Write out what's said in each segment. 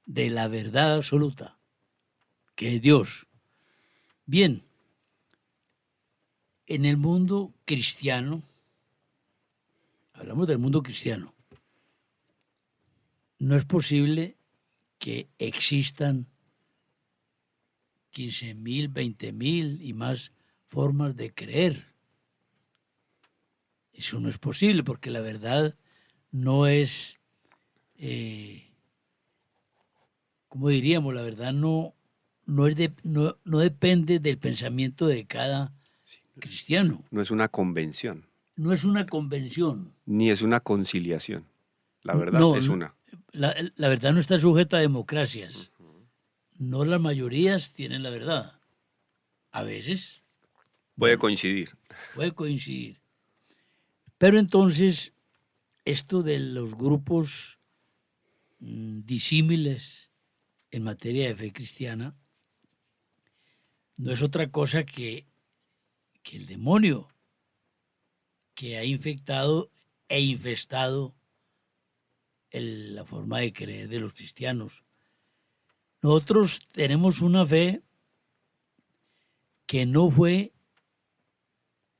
de la verdad absoluta, que es Dios. Bien, en el mundo cristiano, hablamos del mundo cristiano, no es posible que existan 15.000, 20.000 y más formas de creer. Eso no es posible porque la verdad no es, ¿cómo diríamos? La verdad no depende del pensamiento de cada cristiano. No es una convención, No es una convención. ni es una conciliación. La verdad No, es una. la verdad no está sujeta a democracias. No las mayorías tienen la verdad. A veces, Puede bueno, coincidir. puede coincidir. Pero entonces, esto de los grupos disímiles en materia de fe cristiana no es otra cosa que el demonio que ha infectado e infestado la forma de creer de los cristianos. Nosotros tenemos una fe que no fue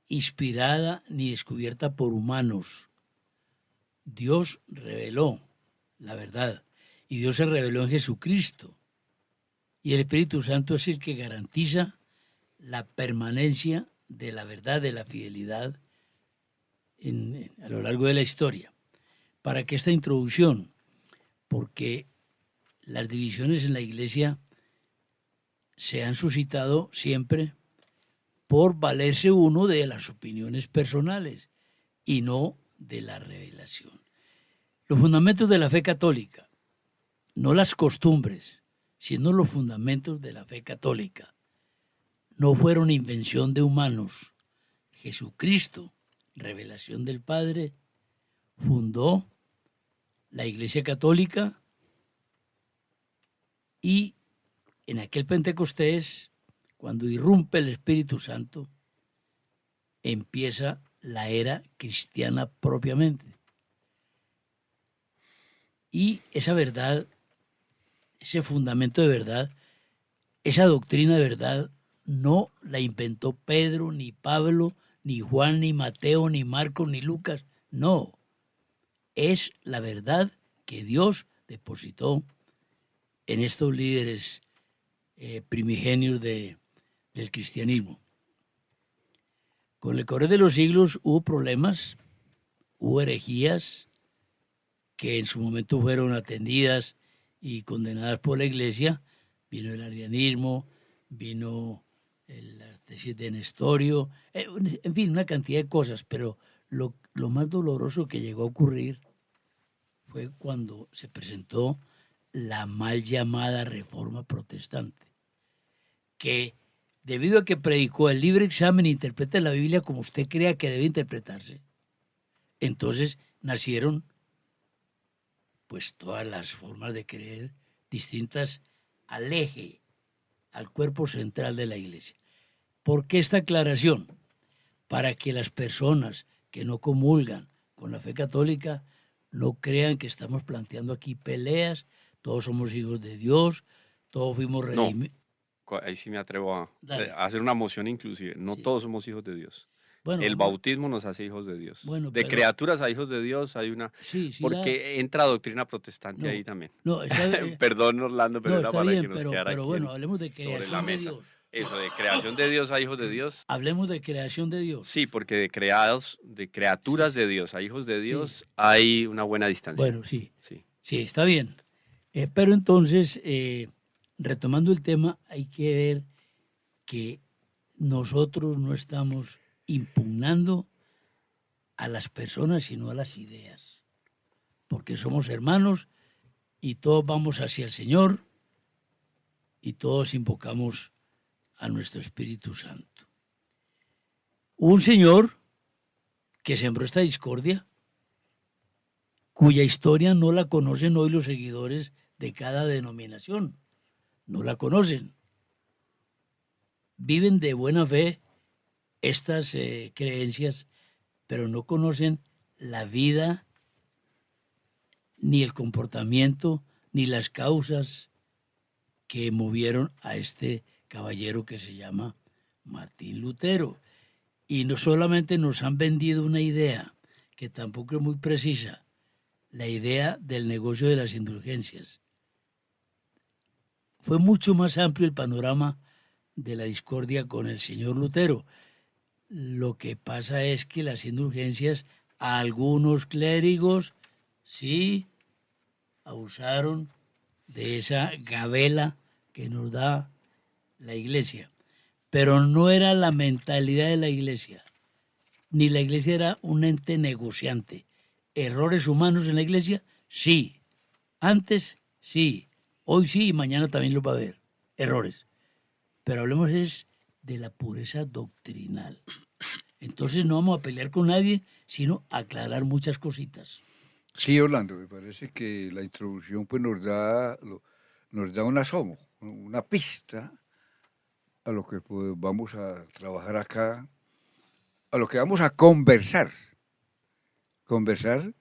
inspirada ni descubierta por humanos. Dios reveló la verdad y Dios se reveló en Jesucristo. Y el Espíritu Santo es el que garantiza la permanencia de la verdad, de la fidelidad a lo largo de la historia. ¿Para qué esta introducción? Porque las divisiones en la Iglesia se han suscitado siempre por valerse uno de las opiniones personales y no de la revelación. Los fundamentos de la fe católica, no las costumbres, sino los fundamentos de la fe católica, no fueron invención de humanos. Jesucristo, revelación del Padre, fundó la Iglesia Católica y en aquel Pentecostés, cuando irrumpe el Espíritu Santo, empieza la era cristiana propiamente. Y esa verdad, ese fundamento de verdad, esa doctrina de verdad, no la inventó Pedro, ni Pablo, ni Juan, ni Mateo, ni Marcos, ni Lucas. No, es la verdad que Dios depositó en estos líderes primigenios del cristianismo. Con el correr de los siglos hubo problemas, hubo herejías que en su momento fueron atendidas y condenadas por la Iglesia. Vino el arrianismo, vino la tesis de Nestorio, en fin, una cantidad de cosas, pero lo más doloroso que llegó a ocurrir fue cuando se presentó la mal llamada Reforma Protestante, que debido a que predicó el libre examen e interpreta la Biblia como usted crea que debe interpretarse, entonces nacieron pues todas las formas de creer distintas al eje, al cuerpo central de la Iglesia. ¿Por qué esta aclaración? Para que las personas que no comulgan con la fe católica no crean que estamos planteando aquí peleas, todos somos hijos de Dios, todos fuimos No, redimidos. ahí sí me atrevo a Dale. hacer una moción inclusive. No Sí. todos somos hijos de Dios. Bueno, El vamos, bautismo nos hace hijos de Dios. bueno, De pero criaturas a hijos de Dios hay una... sí, sí Porque entra doctrina protestante ahí no, también. no, Perdón, Orlando, pero no, era está para que bien, nos quedara pero aquí bueno, hablemos de sobre la creación de mesa. Dios. Eso, de creación de Dios a hijos de Dios. Hablemos de creación de Dios. Sí, porque de creados, de criaturas Sí, de Dios a hijos de sí. Dios hay una buena distancia. Bueno, sí, Sí. sí, está bien. Pero entonces, retomando el tema, hay que ver que nosotros no estamos impugnando a las personas, sino a las ideas, porque somos hermanos y todos vamos hacia el Señor y todos invocamos a nuestro Espíritu Santo. Hubo un señor que sembró esta discordia, cuya historia no la conocen hoy los seguidores de cada denominación, no la conocen. Viven de buena fe estas creencias, pero no conocen la vida, ni el comportamiento, ni las causas que movieron a este caballero que se llama Martín Lutero. Y no solamente nos han vendido una idea, que tampoco es muy precisa, la idea del negocio de las indulgencias. Fue mucho más amplio el panorama de la discordia con el señor Lutero. Lo que pasa es que las indulgencias, algunos clérigos sí abusaron de esa gabela que nos da la Iglesia, pero no era la mentalidad de la Iglesia, ni la Iglesia era un ente negociante. Errores humanos en la Iglesia, sí. Antes, sí. Hoy sí y mañana también los va a haber. Errores. Pero hablemos es de la pureza doctrinal. Entonces no vamos a pelear con nadie, sino aclarar muchas cositas. Sí, Orlando, me parece que la introducción pues nos da un asomo, una pista a lo que pues, vamos a trabajar acá, a lo que vamos a conversar. Conversar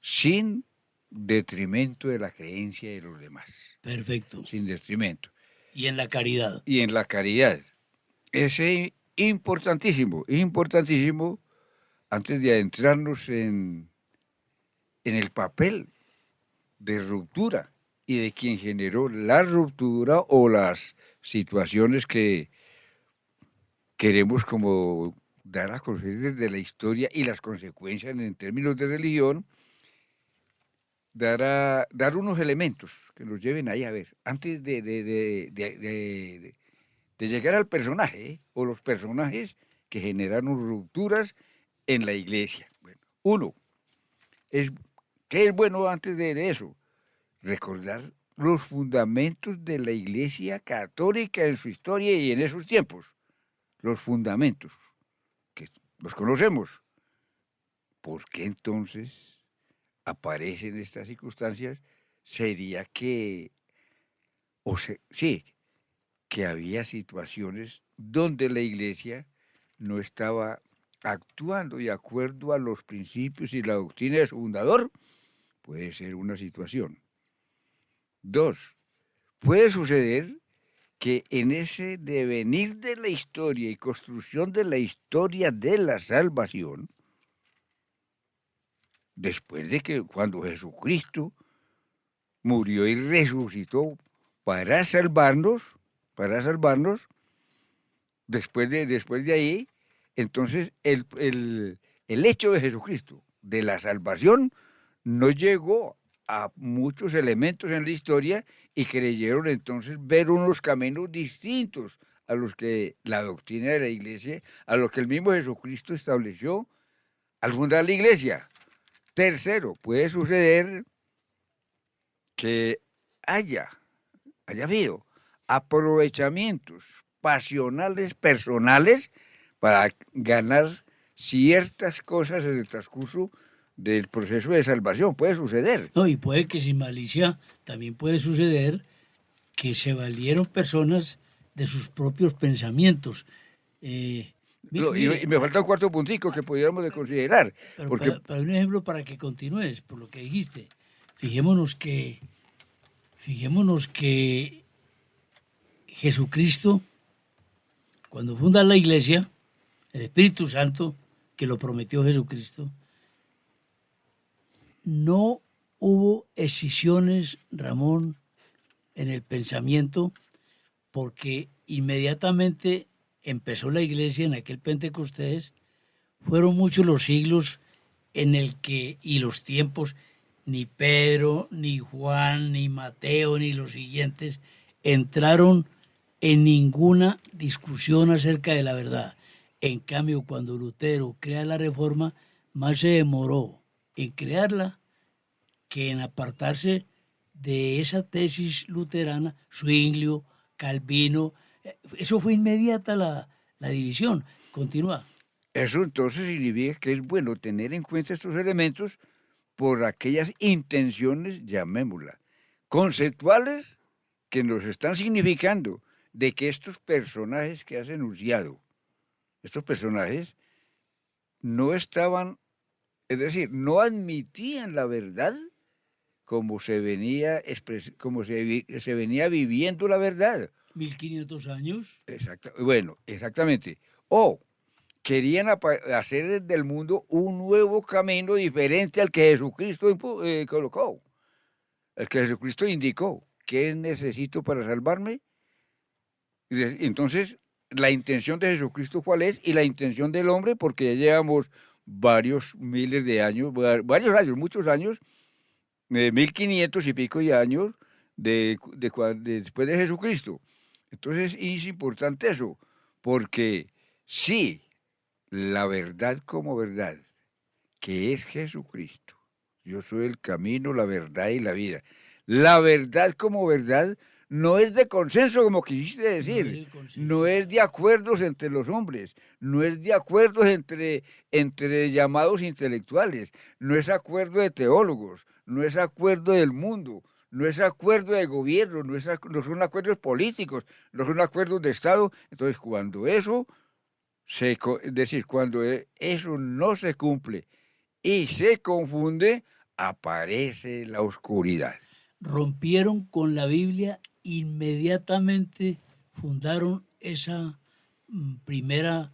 sin detrimento de la creencia de los demás. Perfecto. Sin detrimento. Y en la caridad. Y en la caridad. Es importantísimo, antes de adentrarnos en el papel de ruptura y de quien generó la ruptura o las situaciones que queremos como dar a conocer desde la historia y las consecuencias en términos de religión, dar unos elementos que nos lleven ahí a ver, antes de llegar al personaje, o los personajes que generaron rupturas en la iglesia. Bueno, uno, ¿qué es bueno antes de eso? Recordar los fundamentos de la Iglesia Católica en su historia y en esos tiempos. Los fundamentos, que los conocemos. ¿Por qué entonces aparecen estas circunstancias? Sería que, que había situaciones donde la Iglesia no estaba actuando de acuerdo a los principios y la doctrina de su fundador. Puede ser una situación. Dos, puede suceder que en ese devenir de la historia y construcción de la historia de la salvación, después de que cuando Jesucristo murió y resucitó para salvarnos, después de ahí, entonces el hecho de Jesucristo, de la salvación, no llegó a muchos elementos en la historia y creyeron entonces ver unos caminos distintos a los que la doctrina de la iglesia, a lo que el mismo Jesucristo estableció al fundar la iglesia. Tercero, puede suceder que haya habido aprovechamientos pasionales, personales, para ganar ciertas cosas en el transcurso del proceso de salvación. Puede suceder. No, y puede que sin malicia también puede suceder que se valieron personas de sus propios pensamientos. Y me falta un cuarto puntico que pudiéramos de considerar. Pero porque... para un ejemplo, para que continúes, por lo que dijiste, fijémonos que Jesucristo, cuando funda la iglesia, el Espíritu Santo, que lo prometió Jesucristo, no hubo escisiones, Ramón, en el pensamiento, porque inmediatamente empezó la iglesia en aquel Pentecostés, fueron muchos los siglos en el que, y los tiempos, ni Pedro, ni Juan, ni Mateo, ni los siguientes entraron en ninguna discusión acerca de la verdad. En cambio, cuando Lutero crea la Reforma, más se demoró en crearla que en apartarse de esa tesis luterana, Zwinglio, Calvino. Eso fue inmediata la división. Continúa. Eso entonces significa que es bueno tener en cuenta estos elementos por aquellas intenciones, llamémoslas, conceptuales que nos están significando de que estos personajes que has enunciado, estos personajes no estaban, es decir, no admitían la verdad como se venía, se venía viviendo la verdad. 1500 años. Bueno, exactamente. O querían hacer del mundo un nuevo camino diferente al que Jesucristo colocó, el que Jesucristo indicó. ¿Qué necesito para salvarme? Entonces, la intención de Jesucristo, ¿cuál es? Y la intención del hombre, porque ya llevamos varios miles de años, muchos años, 1500 y pico de años después de Jesucristo. Entonces es importante eso, porque sí, la verdad como verdad, que es Jesucristo. Yo soy el camino, la verdad y la vida. La verdad como verdad no es de consenso, como quisiste decir. No es de acuerdos entre los hombres, no es de acuerdos entre llamados intelectuales, no es acuerdo de teólogos, no es acuerdo del mundo, no es acuerdo de gobierno, no son acuerdos políticos, no son acuerdos de Estado. Entonces, cuando eso cuando eso no se cumple y se confunde, aparece la oscuridad. Rompieron con la Biblia, inmediatamente fundaron esa primera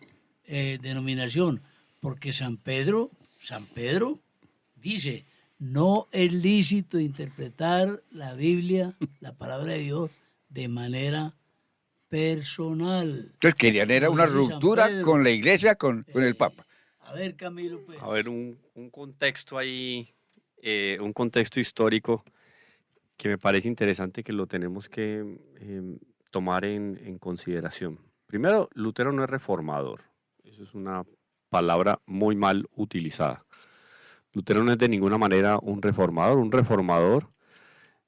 denominación, porque San Pedro dice, no es lícito interpretar la Biblia, la palabra de Dios, de manera personal. Entonces querían era una ruptura con la iglesia, con el Papa. A ver, Camilo. Pues. A ver, un contexto ahí, un contexto histórico que me parece interesante que lo tenemos que tomar en consideración. Primero, Lutero no es reformador. Eso es una palabra muy mal utilizada. Lutero no es de ninguna manera un reformador. Un reformador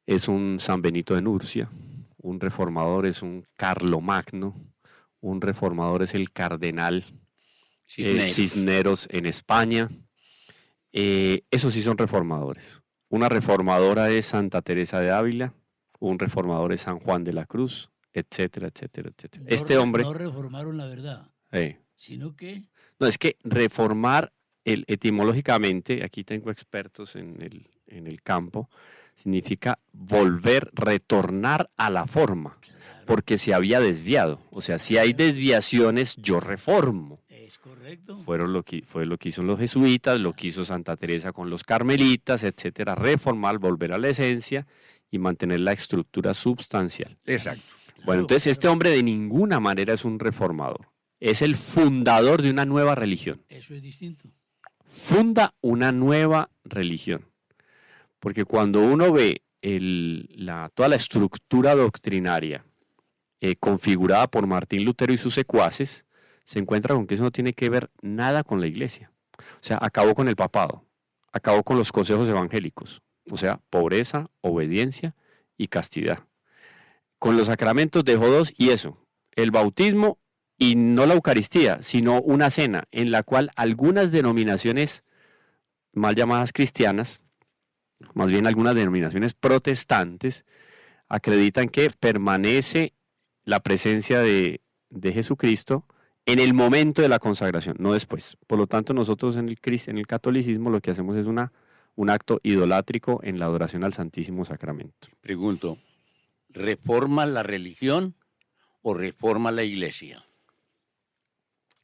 es un San Benito de Nurcia. Un reformador es un Carlomagno. Un reformador es el cardenal Cisneros en España. Esos sí son reformadores. Una reformadora es Santa Teresa de Ávila, un reformador es San Juan de la Cruz, etcétera, etcétera, etcétera. No reformaron la verdad, sino que... No, es que reformar etimológicamente, aquí tengo expertos en el campo, significa retornar a la forma, porque se había desviado. O sea, si hay desviaciones, yo reformo. Es correcto. Fue lo que hizo los jesuitas, lo que hizo Santa Teresa con los carmelitas, etcétera, reformar, volver a la esencia y mantener la estructura substancial. Exacto. Bueno, entonces este hombre de ninguna manera es un reformador, es el fundador de una nueva religión. Eso es distinto. Funda una nueva religión, porque cuando uno ve toda la estructura doctrinaria configurada por Martín Lutero y sus secuaces, se encuentra con que eso no tiene que ver nada con la iglesia. O sea, acabó con el papado, acabó con los consejos evangélicos, o sea, pobreza, obediencia y castidad. Con los sacramentos dejó dos y eso, el bautismo y no la Eucaristía, sino una cena en la cual algunas denominaciones mal llamadas cristianas, más bien algunas denominaciones protestantes, acreditan que permanece la presencia de Jesucristo en el momento de la consagración, no después. Por lo tanto, nosotros en el catolicismo lo que hacemos es un acto idolátrico en la adoración al Santísimo Sacramento. Pregunto, ¿reforma la religión o reforma la iglesia?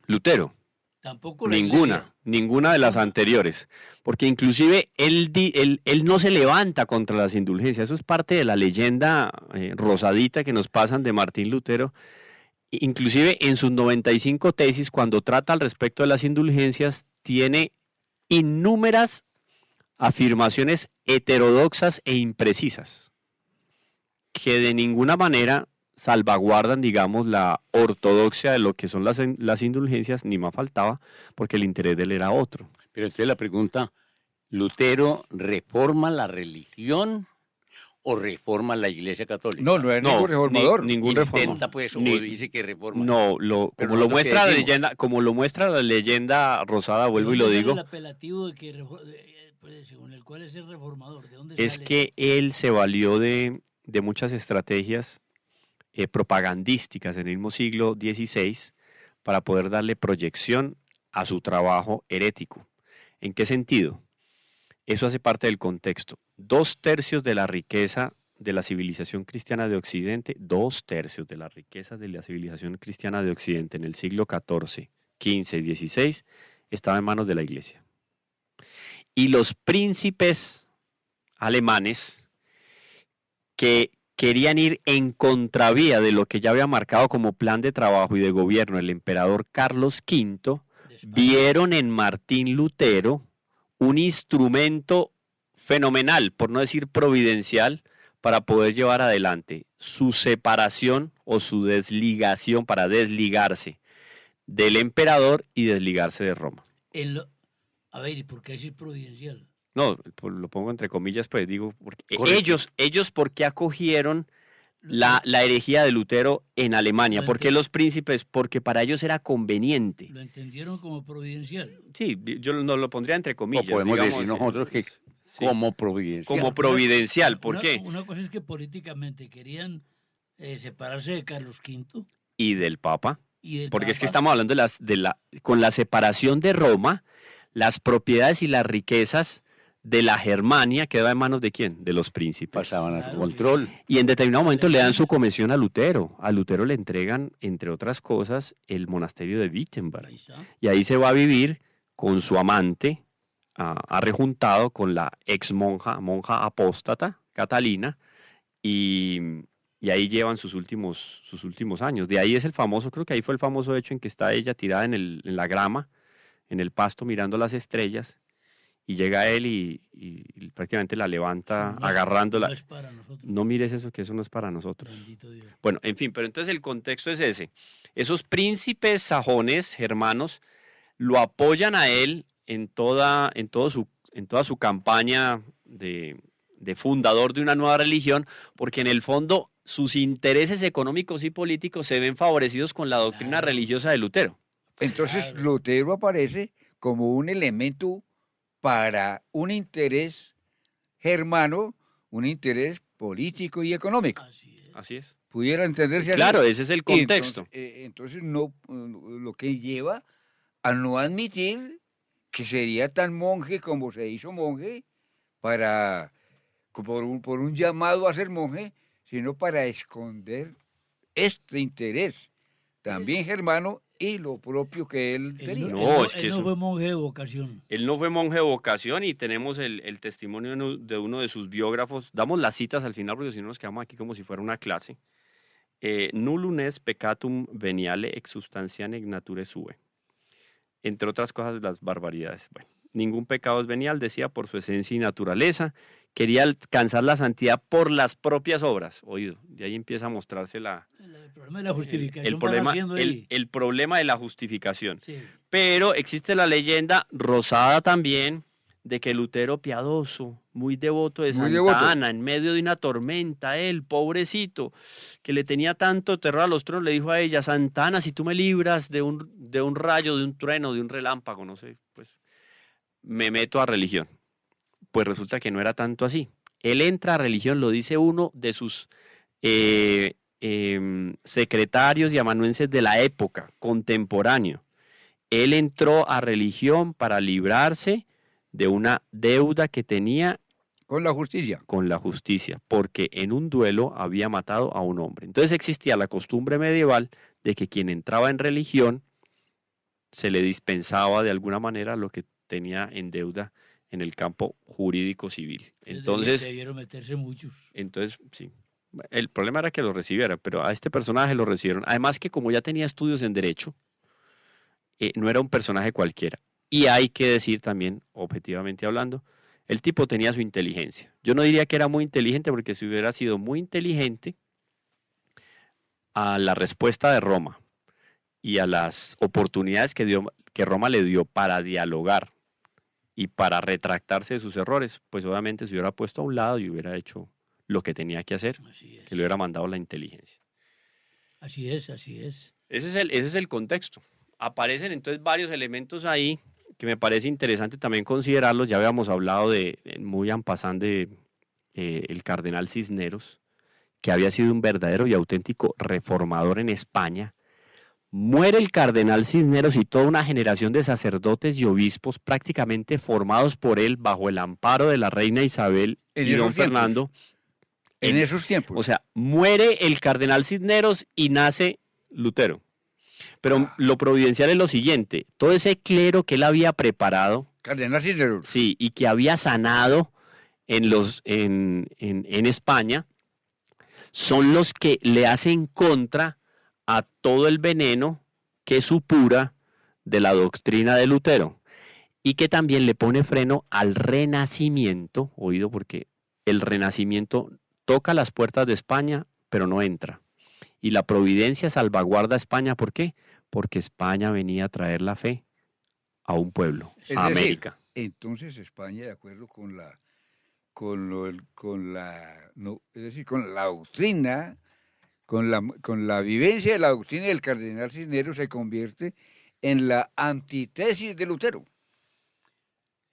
Lutero. Tampoco ninguna de las anteriores, porque inclusive él no se levanta contra las indulgencias. Eso es parte de la leyenda rosadita que nos pasan de Martín Lutero. Inclusive en sus 95 tesis, cuando trata al respecto de las indulgencias, tiene innúmeras afirmaciones heterodoxas e imprecisas, que de ninguna manera salvaguardan, digamos, la ortodoxia de lo que son las indulgencias, ni más faltaba, porque el interés de él era otro. Pero entonces la pregunta, ¿Lutero reforma la religión o reforma la Iglesia Católica? No es ningún reformador. Ningún reformador. Pues, o dice que reforma. No, como lo muestra la leyenda rosada, vuelvo y lo digo. El apelativo de que, según el cual es el reformador, ¿de dónde es sale? Que él se valió de muchas estrategias propagandísticas en el mismo siglo XVI para poder darle proyección a su trabajo herético. ¿En qué sentido? Eso hace parte del contexto. 2/3 de la riqueza de la civilización cristiana de Occidente, 2/3 de la riqueza de la civilización cristiana de Occidente en el siglo XIV, XV y XVI estaba en manos de la iglesia. Y los príncipes alemanes que querían ir en contravía de lo que ya había marcado como plan de trabajo y de gobierno el emperador Carlos V, de España. vieron en Martín Lutero un instrumento fenomenal, por no decir providencial, para poder llevar adelante su separación o su desligación, para desligarse del emperador y desligarse de Roma. A ver, ¿y por qué es providencial? No, lo pongo entre comillas, pues digo, porque Correcto. ellos ¿por qué acogieron la herejía de Lutero en Alemania? Lo ¿Por qué entiendo. los príncipes? Porque para ellos era conveniente. Lo entendieron como providencial. Sí, yo no lo pondría entre O comillas. podemos digamos, decir nosotros que sí, como providencial. como providencial. ¿Por Una- qué? Una cosa es que políticamente querían separarse de Carlos V Y del Papa. y del Porque es que Papa. estamos hablando con la separación de Roma, las propiedades y las riquezas de la Germania quedaban en manos de quién? De los príncipes. Pasaban a su Claro, control. Y en determinado momento le dan su comisión a Lutero. A Lutero le entregan, entre otras cosas, el monasterio de Wittenberg. Ahí está. Y ahí se va a vivir con su amante, rejuntado con la ex monja apóstata, Catalina, y ahí llevan sus últimos años. De ahí es el famoso, creo que ahí fue el famoso hecho en que está ella tirada en la grama, en el pasto, mirando las estrellas, y llega él y prácticamente la levanta, No es- agarrándola. No es para nosotros. No mires eso, que eso no es para nosotros. Bendito Dios. Bueno, en fin, pero entonces el contexto es ese. Esos príncipes sajones, germanos, lo apoyan a él en toda su campaña de fundador de una nueva religión, porque en el fondo sus intereses económicos y políticos se ven favorecidos con la doctrina Claro. religiosa de Lutero. Entonces Claro. Lutero aparece como un elemento para un interés germano, un interés político y económico. Así es. Así es. Pudiera entenderse así. Claro, ese es el Y contexto. entonces no, lo que lleva a no admitir que sería tan monje como se hizo monje por un llamado a ser monje, sino para esconder este interés también germano y lo propio que él tenía. No, es que él no eso- fue monje de vocación. Él no fue monje de vocación y tenemos el testimonio de uno de sus biógrafos. Damos las citas al final porque si no nos quedamos aquí como si fuera una clase. Nullum est peccatum veniale ex substantiane nature sue. Entre otras cosas, las barbaridades. Bueno, ningún pecado es venial, decía, por su esencia y naturaleza. Quería alcanzar la santidad por las propias obras. Oído, de ahí empieza a mostrarse El problema de la justificación. el van problema, haciendo ahí. el problema de la justificación. Sí. Pero existe la leyenda rosada también de que Lutero piadoso, muy devoto de Muy Santa devoto. Ana, en medio de una tormenta, él, pobrecito, que le tenía tanto terror a los truenos, le dijo a ella: Santa Ana, si tú me libras de un rayo, de un trueno, de un relámpago, no sé, pues me meto a religión. Pues resulta que no era tanto así. Él entra a religión, lo dice uno de sus secretarios y amanuenses de la época, contemporáneo. Él entró a religión para librarse de una deuda que tenía Con la justicia. con la justicia, porque en un duelo había matado a un hombre. Entonces existía la costumbre medieval de que quien entraba en religión se le dispensaba de alguna manera lo que tenía en deuda en el campo jurídico civil. Entonces, Debieron meterse muchos. sí. El problema era que lo recibiera, pero a este personaje lo recibieron. Además que como ya tenía estudios en derecho, no era un personaje cualquiera. Y hay que decir también, objetivamente hablando, el tipo tenía su inteligencia. Yo no diría que era muy inteligente, porque si hubiera sido muy inteligente, a la respuesta de Roma y a las oportunidades que Roma le dio para dialogar y para retractarse de sus errores, pues obviamente se hubiera puesto a un lado y hubiera hecho lo que tenía que hacer, Así es. que le hubiera mandado la inteligencia. Así es, así es. Ese es el contexto. Aparecen entonces varios elementos ahí que me parece interesante también considerarlos. Ya habíamos hablado muy en passant de el cardenal Cisneros, que había sido un verdadero y auténtico reformador en España, muere el cardenal Cisneros y toda una generación de sacerdotes y obispos prácticamente formados por él bajo el amparo de la reina Isabel En y don esos tiempos. Fernando. En esos tiempos. O sea, muere el cardenal Cisneros y nace Lutero. Pero lo providencial es lo siguiente, todo ese clero que él había preparado, Cardenal Cisneros. sí, y que había sanado en España, son los que le hacen contra a todo el veneno que supura de la doctrina de Lutero y que también le pone freno al renacimiento, oído, porque el renacimiento toca las puertas de España, pero no entra. Y la providencia salvaguarda a España, ¿por qué? Porque España venía a traer la fe a un pueblo, Es a decir, América. Entonces España, de acuerdo con la doctrina, con la vivencia de la doctrina del cardenal Cisneros, se convierte en la antítesis de Lutero.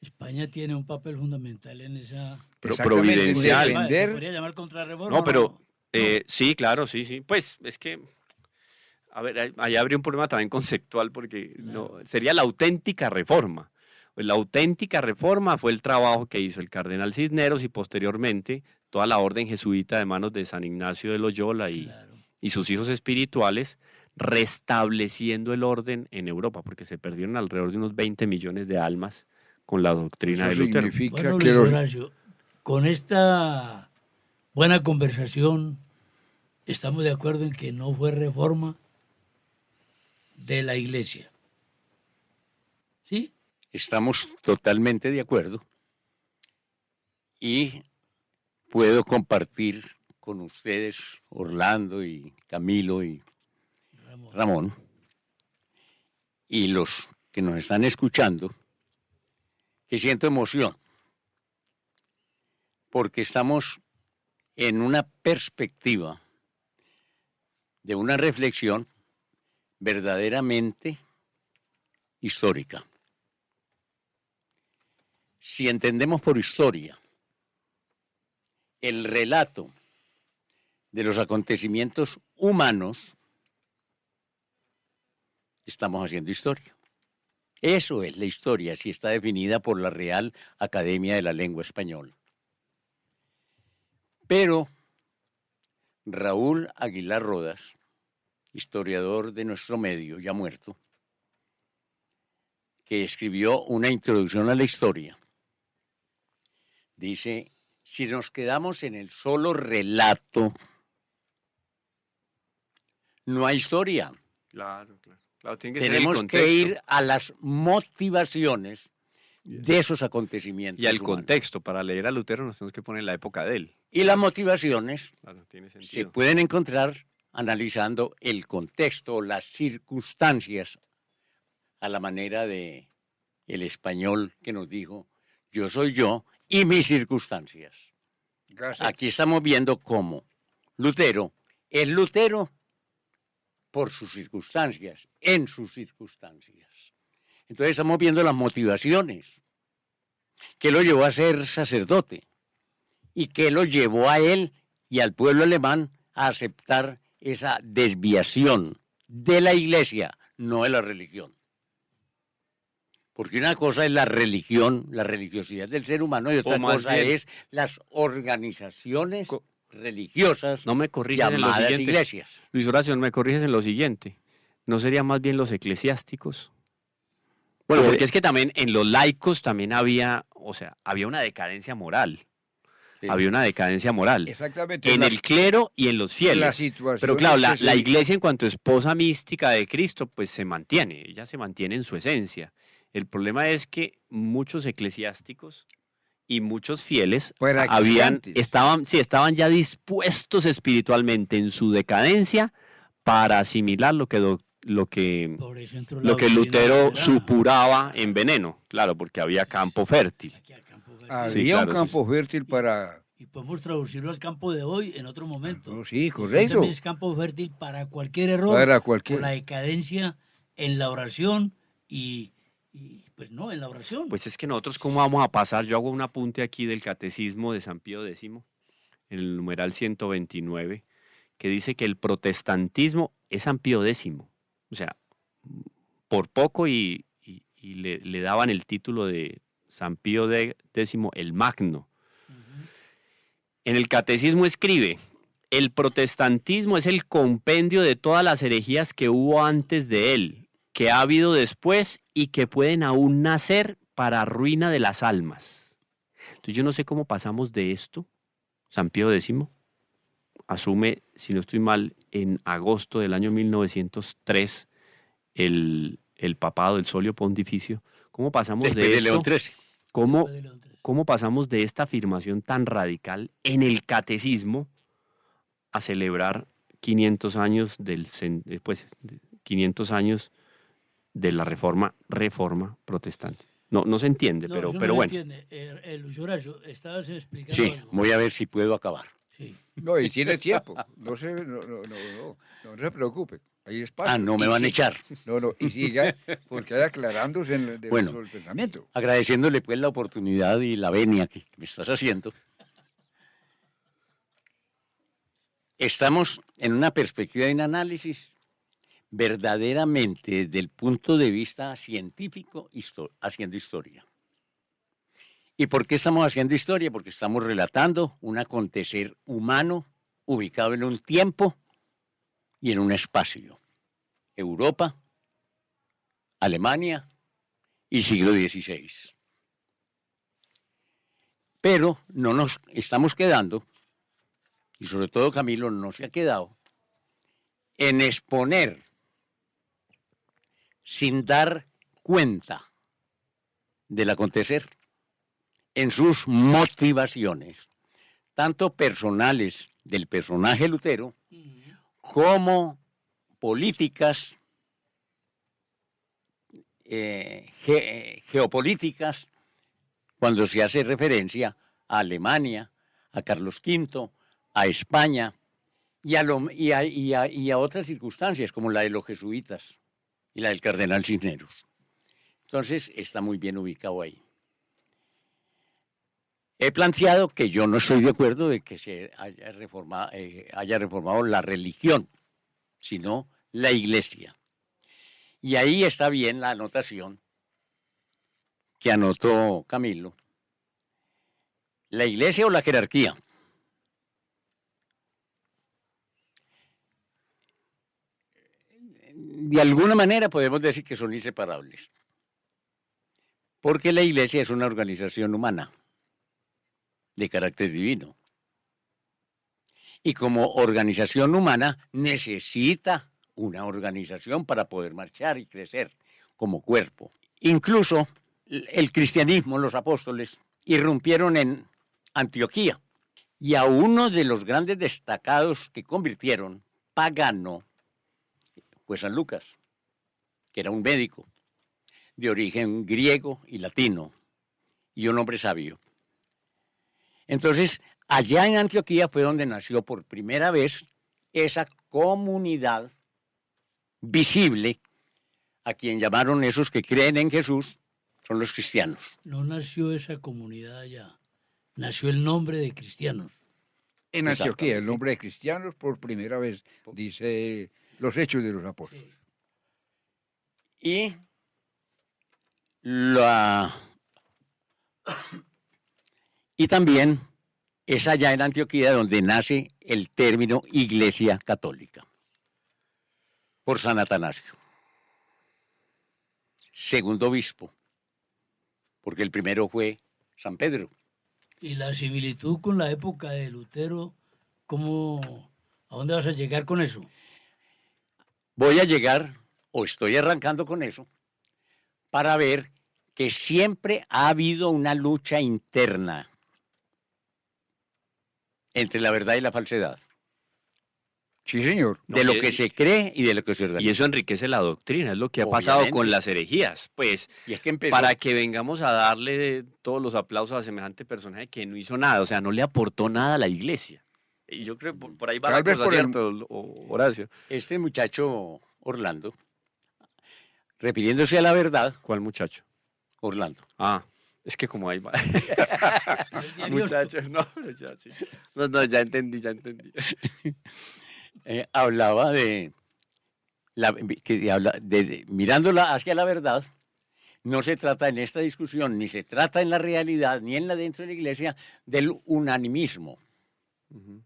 España tiene un papel fundamental en esa... Exactamente, providencial. defender- ¿Se podría llamar contrarreforma? No, pero No. sí, claro, sí. Pues es que, a ver, allá habría un problema también conceptual porque no, sería la auténtica reforma. Pues la auténtica reforma fue el trabajo que hizo el cardenal Cisneros y posteriormente toda la orden jesuita de manos de San Ignacio de Loyola Claro. y sus hijos espirituales, restableciendo el orden en Europa, porque se perdieron alrededor de unos 20 millones de almas con la doctrina Eso de Lutero. significa Bueno, que Luis los, Horacio, con esta buena conversación, estamos de acuerdo en que no fue reforma de la Iglesia. ¿Sí? Estamos totalmente de acuerdo y puedo compartir con ustedes, Orlando y Camilo y Ramón, y los que nos están escuchando, que siento emoción, porque estamos en una perspectiva de una reflexión verdaderamente histórica. Si entendemos por historia el relato de los acontecimientos humanos, estamos haciendo historia. Eso es la historia, así está definida por la Real Academia de la Lengua Española. Pero Raúl Aguilar Rodas, historiador de nuestro medio, ya muerto, que escribió una introducción a la historia, dice, si nos quedamos en el solo relato, no hay historia. Claro. Tiene que ser el Tenemos que contexto. ir a las motivaciones de esos acontecimientos. Y al humanos. contexto, para leer a Lutero nos tenemos que poner en la época de él. Y las motivaciones Claro, tiene se sentido. pueden encontrar analizando el contexto, las circunstancias, a la manera de el español que nos dijo, yo soy yo y mis circunstancias. Gracias. Aquí estamos viendo cómo Lutero es Lutero por sus circunstancias, en sus circunstancias. Entonces estamos viendo las motivaciones que lo llevó a ser sacerdote y que lo llevó a él y al pueblo alemán a aceptar esa desviación de la iglesia, no de la religión. Porque una cosa es la religión, la religiosidad del ser humano, y otra más cosa bien- es las organizaciones religiosas No me corriges en lo llamadas siguiente. iglesias. Luis Horacio, no me corriges en lo siguiente. ¿No serían más bien los eclesiásticos? Bueno, Puede- porque es que también en los laicos también había, o sea, había una decadencia moral. Sí. Había una decadencia moral. Exactamente. En el clero y en los la fieles. situación Pero claro, es que la se- iglesia en cuanto esposa mística de Cristo, pues se mantiene, ella se mantiene en su esencia. El problema es que muchos eclesiásticos y muchos fieles Practicantes. estaban ya dispuestos espiritualmente en su decadencia para asimilar lo que Por eso entró la lo que doctrina Lutero luterana. supuraba en veneno, claro, porque había campo fértil. Aquí al campo fértil. había Sí, claro, un campo fértil para... Y podemos traducirlo al campo de hoy en otro momento. No, sí, Entonces correcto. también es campo fértil para cualquier error, Para por cualquier... la decadencia en la oración y pues no, en la oración. Pues es que nosotros, ¿cómo vamos a pasar? Yo hago un apunte aquí del Catecismo de San Pío X, en el numeral 129, que dice que el protestantismo es San Pío X. O sea, por poco y le daban el título de San Pío X el Magno. En el Catecismo escribe: el protestantismo es el compendio de todas las herejías que hubo antes de él, que ha habido después y que pueden aún nacer para ruina de las almas. Entonces yo no sé cómo pasamos de esto. San Pío X asume, si no estoy mal, en agosto del año 1903 el papado, el solio pontificio. ¿Cómo pasamos Después de de esto? León XIII. ¿Cómo pasamos de esta afirmación tan radical en el catecismo a celebrar 500 años 500 años de la reforma protestante? No se entiende, No, pero eso pero no se bueno. entiende. Luis Horacio, estabas explicando Sí, algo. voy a ver si puedo acabar. Sí. No, y tiene tiempo. No se preocupe. Hay espacio. Ah, no me Y van a siga. echar. No, y siga, porque hay aclarándose Bueno. sobre el pensamiento. Agradeciéndole pues la oportunidad y la venia que me estás haciendo. Estamos en una perspectiva de un análisis verdaderamente desde el punto de vista científico haciendo historia. ¿Y por qué estamos haciendo historia? Porque estamos relatando un acontecer humano ubicado en un tiempo y en un espacio. Europa, Alemania y siglo XVI. Pero no nos estamos quedando, y sobre todo Camilo no se ha quedado, en exponer sin dar cuenta del acontecer en sus motivaciones, tanto personales del personaje Lutero, como políticas, geopolíticas, cuando se hace referencia a Alemania, a Carlos V, a España y a otras circunstancias, como la de los jesuitas y la del cardenal Cisneros. Entonces, está muy bien ubicado ahí. He planteado que yo no estoy de acuerdo de que se haya reformado la religión, sino la iglesia. Y ahí está bien la anotación que anotó Camilo. ¿La iglesia o la jerarquía? De alguna manera podemos decir que son inseparables, porque la iglesia es una organización humana de carácter divino. Y como organización humana necesita una organización para poder marchar y crecer como cuerpo. Incluso el cristianismo, los apóstoles, irrumpieron en Antioquía. Y a uno de los grandes destacados que convirtieron pagano fue San Lucas, que era un médico de origen griego y latino, y un hombre sabio. Entonces, allá en Antioquía fue donde nació por primera vez esa comunidad visible, a quien llamaron esos que creen en Jesús, son los cristianos. No nació esa comunidad allá, nació el nombre de cristianos. En Antioquía, Exactamente. el nombre de cristianos por primera vez, dice los Hechos de los Apóstoles. Sí. Y también es allá en Antioquía donde nace el término Iglesia Católica, por San Atanasio, segundo obispo, porque el primero fue San Pedro. Y la similitud con la época de Lutero, ¿a dónde vas a llegar con eso? Voy a llegar, o estoy arrancando con eso, para ver que siempre ha habido una lucha interna entre la verdad y la falsedad, Sí, señor. No, de lo y- que se cree y de lo que se Y organiza. eso enriquece la doctrina, es lo que ha pasado Obviamente. con las herejías. Pues Y es que empezó, para que vengamos a darle todos los aplausos a semejante personaje que no hizo nada, o sea, no le aportó nada a la iglesia. Y yo creo que por ahí va Tal la vez cosa, por el- ¿cierto, Horacio? este muchacho Orlando, refiriéndose a la verdad, ¿Cuál muchacho? Orlando, Ah, es que como ahí va. El diario Muchachos, no, pero ya sí. No, ya entendí. hablaba de que habla mirándola hacia la verdad, no se trata en esta discusión, ni se trata en la realidad, ni en la dentro de la iglesia, del unanimismo. Ujú.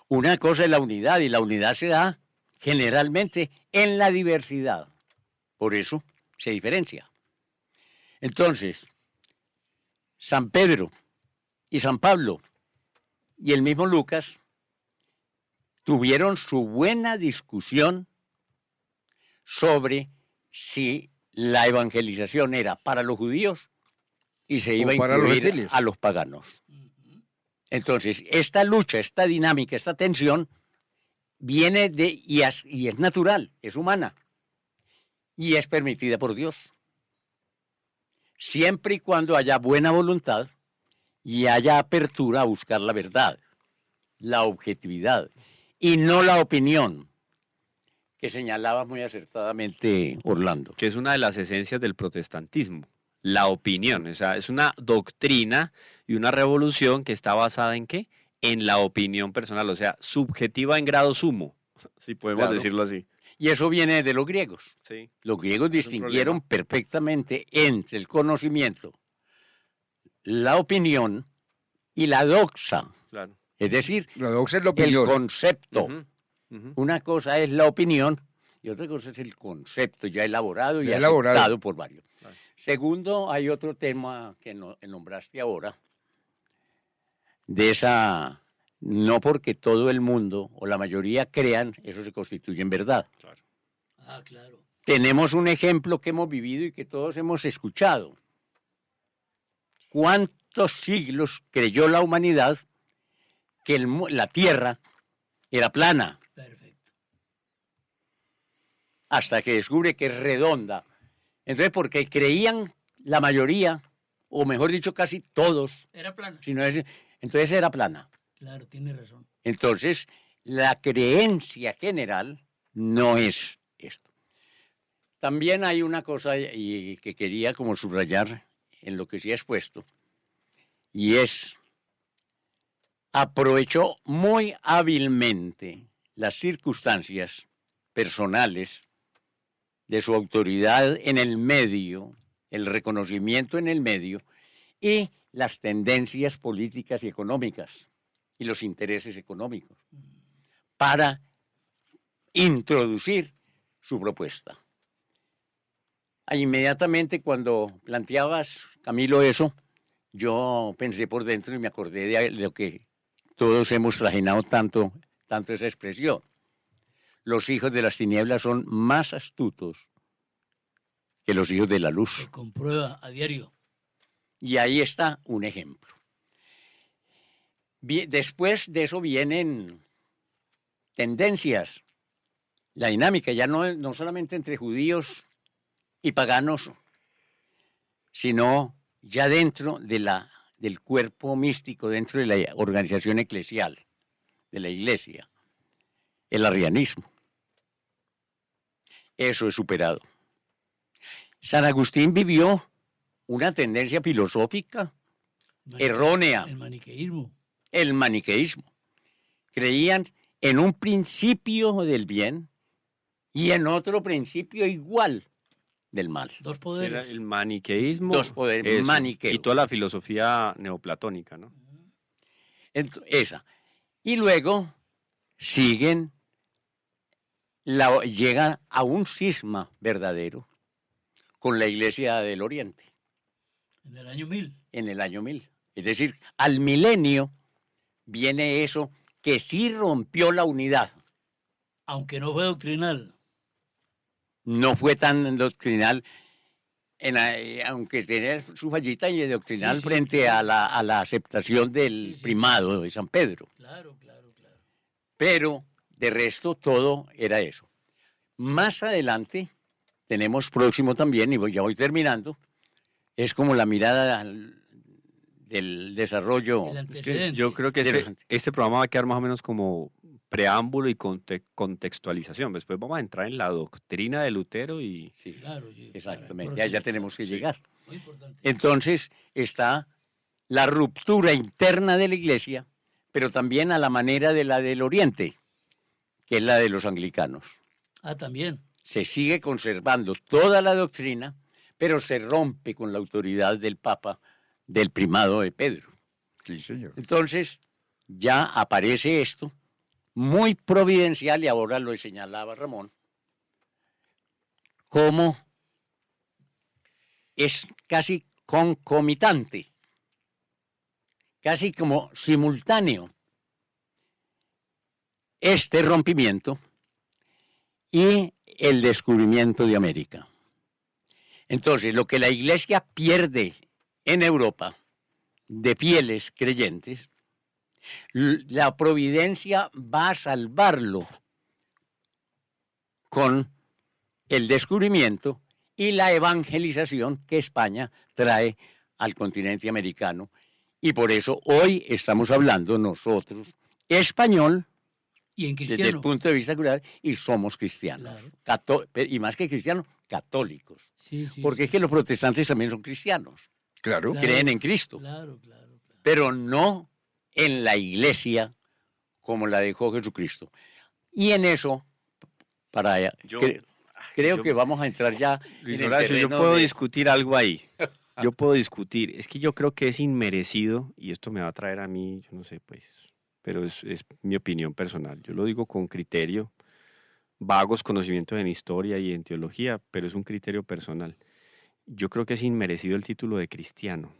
Una cosa es la unidad, y la unidad se da generalmente en la diversidad. Por eso se diferencia. Entonces, San Pedro y San Pablo y el mismo Lucas tuvieron su buena discusión sobre si la evangelización era para los judíos y se iba a para los incluir gentiles. a los paganos. Entonces, esta lucha, esta dinámica, esta tensión viene y es natural, es humana y es permitida por Dios. Siempre y cuando haya buena voluntad y haya apertura a buscar la verdad, la objetividad y no la opinión que señalaba muy acertadamente Orlando. Que es una de las esencias del protestantismo, la opinión. O sea, es una doctrina y una revolución que está basada ¿en qué? En la opinión personal, o sea, subjetiva en grado sumo, si podemos Claro. decirlo así. Y eso viene de los griegos. Sí. Los griegos Es un distinguieron problema. perfectamente entre el conocimiento, la opinión y la doxa. Claro. Es decir, La doxa es la el opinión. concepto. Ujú, ujú. Una cosa es la opinión y otra cosa es el concepto ya elaborado y Ya elaborado. aceptado por varios. Claro. Segundo, hay otro tema que nombraste ahora, de esa, no porque todo el mundo o la mayoría crean, eso se constituye en verdad. Claro. Ah, claro. Tenemos un ejemplo que hemos vivido y que todos hemos escuchado. ¿Cuántos siglos creyó la humanidad que la Tierra era plana? Perfecto. Hasta que descubre que es redonda. Entonces, porque creían la mayoría, o mejor dicho, casi todos, Era plana. entonces era plana. Claro, tiene razón. Entonces, la creencia general no es esto. También hay una cosa y que quería como subrayar en lo que sí has puesto, y es, aprovechó muy hábilmente las circunstancias personales de su autoridad en el medio, el reconocimiento en el medio y las tendencias políticas y económicas y los intereses económicos para introducir su propuesta. Inmediatamente cuando planteabas, Camilo, eso, yo pensé por dentro y me acordé de lo que todos hemos trajinado tanto esa expresión. Los hijos de las tinieblas son más astutos que los hijos de la luz. Se comprueba a diario. Y ahí está un ejemplo. Después de eso vienen tendencias. La dinámica ya no solamente entre judíos y paganos, sino ya dentro del cuerpo místico, dentro de la organización eclesial, de la iglesia, el arrianismo. Eso es superado. San Agustín vivió una tendencia filosófica errónea, El maniqueísmo. el maniqueísmo. Creían en un principio del bien y en otro principio igual del mal. Dos Era poderes. el maniqueísmo. Dos poderes, eso, maniqueo. Y toda la filosofía neoplatónica, ¿no? Esa. Y luego llega a un cisma verdadero con la Iglesia del Oriente En el año 1000. en el año 1000. Es decir, al milenio viene eso que sí rompió la unidad. Aunque no fue doctrinal. No fue tan doctrinal, aunque tenía su fallita y doctrinal Sí, sí, frente claro. a la aceptación del Sí, sí. primado de San Pedro. Claro, claro, claro. Pero de resto todo era eso. Más adelante tenemos próximo también, y ya voy terminando, es como la mirada del desarrollo. El Es que antecedente. yo creo que Interesante. este programa va a quedar más o menos como preámbulo y contextualización. Después vamos a entrar en la doctrina de Lutero y Sí, Claro, sí, exactamente, para allá tenemos que Sí. llegar. Muy importante. Entonces está la ruptura interna de la iglesia, pero también a la manera de la del Oriente, que es la de los anglicanos. Ah, también. Se sigue conservando toda la doctrina, pero se rompe con la autoridad del Papa, del primado de Pedro. Sí, señor. Entonces, ya aparece esto, muy providencial, y ahora lo señalaba Ramón, como es casi concomitante, casi como simultáneo, este rompimiento y el descubrimiento de América. Entonces, lo que la Iglesia pierde en Europa de fieles creyentes, la providencia va a salvarlo con el descubrimiento y la evangelización que España trae al continente americano. Y por eso hoy estamos hablando nosotros español Y en desde el cristiano. punto de vista cultural y somos cristianos. Claro. Y más que cristianos, católicos. Sí, sí, Porque sí. es que los protestantes también son cristianos, Claro. Claro. creen en Cristo, Claro, claro, claro. pero no en la iglesia como la dejó Jesucristo. Y en eso, para allá, creo yo- que vamos a entrar ya Luis en el Horacio, yo terreno puedo de- discutir algo ahí. Yo puedo discutir. Es que yo creo que es inmerecido, y esto me va a traer a mí, yo no sé, pues, pero es mi opinión personal. Yo lo digo con criterio, vagos conocimientos en historia y en teología, pero es un criterio personal. Yo creo que es inmerecido el título de cristiano,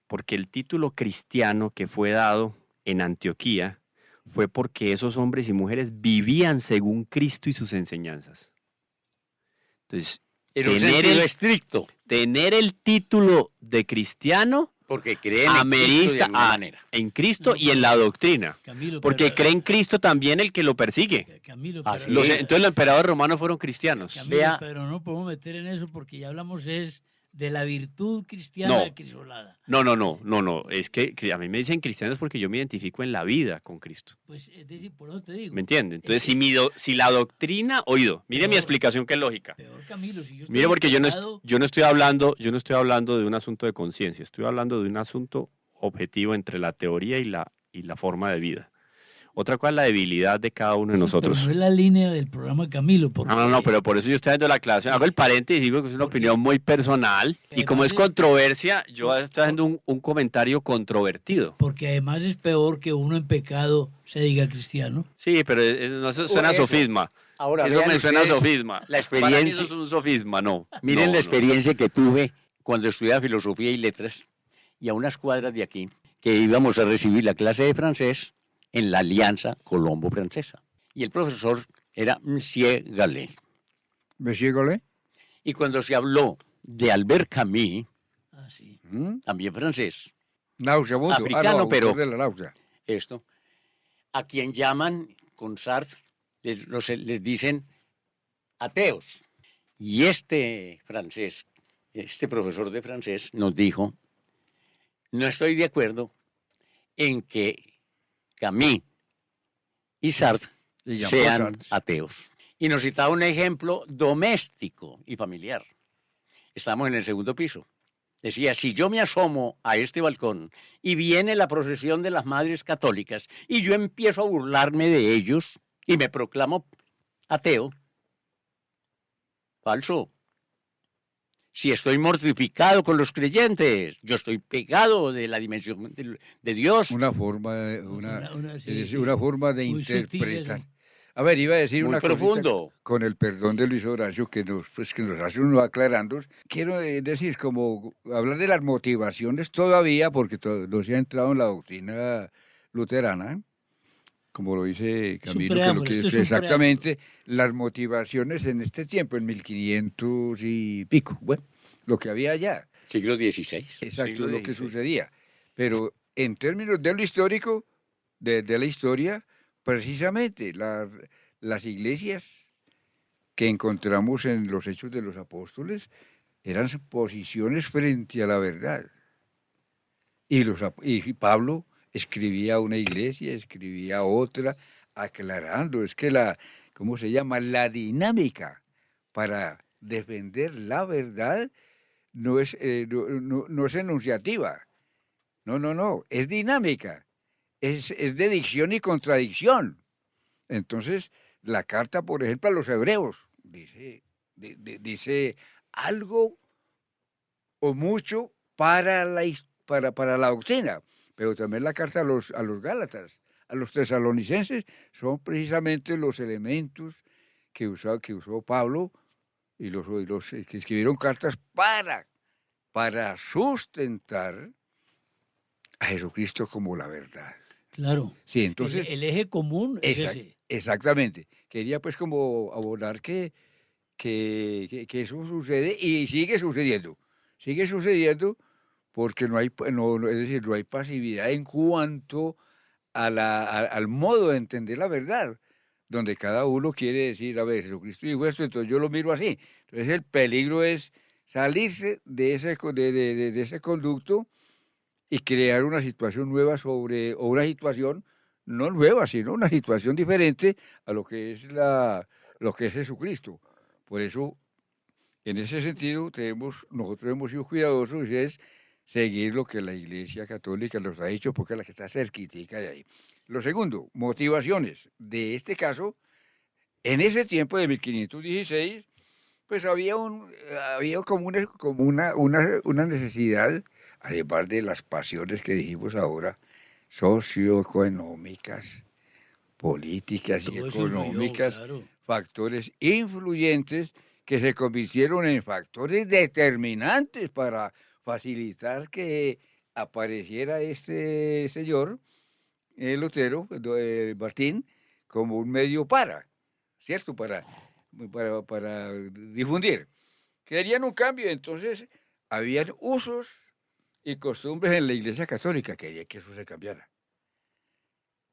porque el título cristiano que fue dado en Antioquía fue porque esos hombres y mujeres vivían según Cristo y sus enseñanzas. Entonces, en un tener sentido el- estricto, tener el título de cristiano porque creen en Cristo de amerista alguna a- manera. en Cristo No, y en la doctrina, Camilo, porque pero- cree en Cristo también el que lo persigue. Camilo, Ah, pero, sí. Entonces los emperadores romanos fueron cristianos. Camilo, Vea- pero no podemos meter en eso porque ya hablamos es de la virtud cristiana No. crisolada. No, es que a mí me dicen cristianos porque yo me identifico en la vida con Cristo. Pues es decir, por eso te digo. ¿Me entiende? Entonces, Es que- si la doctrina, oído, mire mi Peor. explicación que es lógica. Peor, Camilo, si yo estoy Mire, porque yo no enterado- estoy hablando de un asunto de conciencia, estoy hablando de un asunto objetivo entre la teoría y la forma de vida. Otra cosa es la debilidad de cada uno de Sí, nosotros. pero no es la línea del programa, Camilo. Porque, No, pero por eso yo estoy dando la clase. Hago el paréntesis y digo que es una Porque- opinión muy personal. Y como es Además controversia, yo estoy haciendo un comentario controvertido. porque además es peor que uno en pecado se diga cristiano. Sí, pero no, eso suena a Eso. sofisma. Ahora, Eso vean me suena a ustedes sofisma. la Para mí experiencia. eso es un sofisma, no. Miren No, la no. experiencia que tuve cuando estudiaba filosofía y letras y a unas cuadras de aquí, que íbamos a recibir la clase de francés en la Alianza Colombo-Francesa. Y el profesor era Monsieur Gallet. Monsieur Gollet. Y cuando se habló de Albert Camus, Ah, sí. también francés, Nauseabundo. Africano, autor pero- de la náusea. esto, a quien llaman con Sartre, les dicen ateos. Y este francés, este profesor de francés nos dijo, no estoy de acuerdo en que Camus y Sartre Y Jean-Paul sean Sartre. ateos. Y nos citaba un ejemplo doméstico y familiar. Estamos en el segundo piso. Decía, si yo me asomo a este balcón y viene la procesión de las madres católicas y yo empiezo a burlarme de ellos y me proclamo ateo, falso. Si estoy mortificado con los creyentes, yo estoy pegado de la dimensión de Dios. Una forma, Sí, es decir, sí. una forma de Muy sutil interpretar. eso. A ver, iba a decir Muy una cosita profundo. con el perdón de Luis Horacio que nos hace uno aclarando. Quiero decir, como hablar de las motivaciones todavía, porque no se ha entrado en la doctrina luterana, como lo dice Es un Camilo, preámbulo, esto es un exactamente las motivaciones en este tiempo, en 1500 y pico. Bueno, lo que había allá. Siglo XVI. Exacto, Siglo lo que XVI. sucedía. Pero en términos de lo histórico, de la historia, precisamente las iglesias que encontramos en los Hechos de los Apóstoles eran posiciones frente a la verdad. Y Pablo escribía una iglesia, escribía otra, aclarando. Es que ¿cómo se llama? La dinámica para defender la verdad no es enunciativa. No, es dinámica. Es de dicción y contradicción. Entonces, la carta, por ejemplo, a los hebreos. Dice algo o mucho para para la doctrina, pero también la carta a los Gálatas, a los tesalonicenses, son precisamente los elementos que usó Pablo y los que escribieron cartas para sustentar a Jesucristo como la verdad. Claro. Sí, entonces... El eje común es ese. Exactamente. Quería pues como abordar que eso sucede y sigue sucediendo. Sigue sucediendo porque es decir, no hay pasividad en cuanto al modo de entender la verdad, donde cada uno quiere decir, a ver, Jesucristo dijo esto, entonces yo lo miro así. Entonces el peligro es salirse de de ese conducto y crear una situación nueva o una situación no nueva, sino una situación diferente a lo que es lo que es Jesucristo. Por eso, en ese sentido, nosotros hemos sido cuidadosos y es seguir lo que la Iglesia Católica nos ha dicho, porque es la que está cerquitica de ahí. Lo segundo, motivaciones. De este caso, en ese tiempo de 1516, pues había como una necesidad, además de las pasiones que dijimos ahora, socioeconómicas, políticas y Todo eso económicas, influyó, claro. factores influyentes que se convirtieron en factores determinantes para facilitar que apareciera este señor, Lutero, Martín, como un medio ¿cierto? Para difundir. Querían un cambio, entonces habían usos y costumbres en la Iglesia Católica, querían que eso se cambiara.